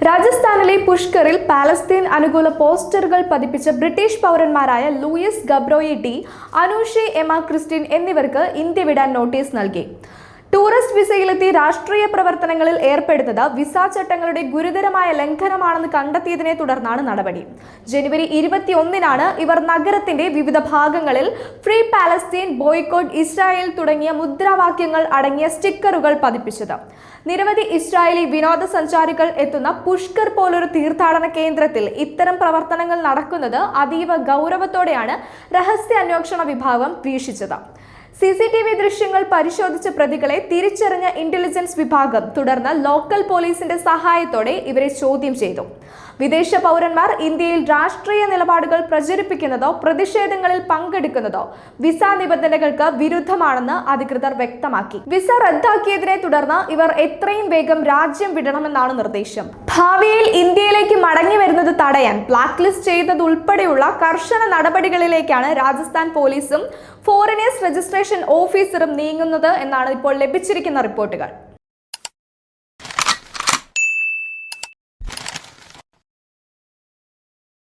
രാജസ്ഥാനിലെ പുഷ്കറിൽ പാലസ്തീൻ അനുകൂല പോസ്റ്ററുകൾ പതിപ്പിച്ച ബ്രിട്ടീഷ് പൗരന്മാരായ ലൂയിസ് ഗബ്രോയി ഡി, അനൂഷെ എമ ക്രിസ്റ്റിൻ എന്നിവർക്ക് ഇന്ത്യ വിടാൻ നോട്ടീസ് നൽകി. ടൂറിസ്റ്റ് വിസയിലെത്തി രാഷ്ട്രീയ പ്രവർത്തനങ്ങളിൽ ഏർപ്പെടുന്നത് വിസ ചട്ടങ്ങളുടെ ഗുരുതരമായ ലംഘനമാണെന്ന് കണ്ടെത്തിയതിനെ തുടർന്നാണ് നടപടി. ജനുവരി 21-നാണ് ഇവർ നഗരത്തിന്റെ വിവിധ ഭാഗങ്ങളിൽ ഫ്രീ പാലസ്തീൻ, ബോയ്ക്കോട്ട് ഇസ്രായേൽ തുടങ്ങിയ മുദ്രാവാക്യങ്ങൾ അടങ്ങിയ സ്റ്റിക്കറുകൾ പതിപ്പിച്ചത്. നിരവധി ഇസ്രായേലി വിനോദസഞ്ചാരികൾ എത്തുന്ന പുഷ്കർ പോലൊരു തീർത്ഥാടന കേന്ദ്രത്തിൽ ഇത്തരം പ്രവർത്തനങ്ങൾ നടക്കുന്നത് അതീവ ഗൗരവത്തോടെയാണ് രഹസ്യ അന്വേഷണ വിഭാഗം വീക്ഷിച്ചത്. CCTV ദൃശ്യങ്ങൾ പരിശോധിച്ച പ്രതികളെ തിരിച്ചറിഞ്ഞ ഇന്റലിജൻസ് വിഭാഗം തുടർന്ന് ലോക്കൽ പോലീസിന്റെ സഹായത്തോടെ ഇവരെ ചോദ്യം ചെയ്തു. വിദേശ പൗരന്മാർ ഇന്ത്യയിൽ രാഷ്ട്രീയ നിലപാടുകൾ പ്രചരിപ്പിക്കുന്നതോ പ്രതിഷേധങ്ങളിൽ പങ്കെടുക്കുന്നതോ വിസ നിബന്ധനകൾക്ക് വിരുദ്ധമാണെന്ന് അധികൃതർ വ്യക്തമാക്കി. വിസ റദ്ദാക്കിയതിനെ തുടർന്ന് ഇവർ എത്രയും വേഗം രാജ്യം വിടണമെന്നാണ് നിർദ്ദേശം. ഭാവിയിൽ ഇന്ത്യയിലേക്ക് മടങ്ങി വരുന്നത് തടയാൻ ബ്ലാക്ക് ലിസ്റ്റ് ചെയ്യുന്നത് ഉൾപ്പെടെയുള്ള കർശന നടപടികളിലേക്കാണ് രാജസ്ഥാൻ പോലീസും ഫോറിനേഴ്സ് രജിസ്ട്രേഷൻ ഓഫീസറും നീങ്ങുന്നത് എന്നാണ് ഇപ്പോൾ ലഭിച്ചിരിക്കുന്ന റിപ്പോർട്ടുകൾ.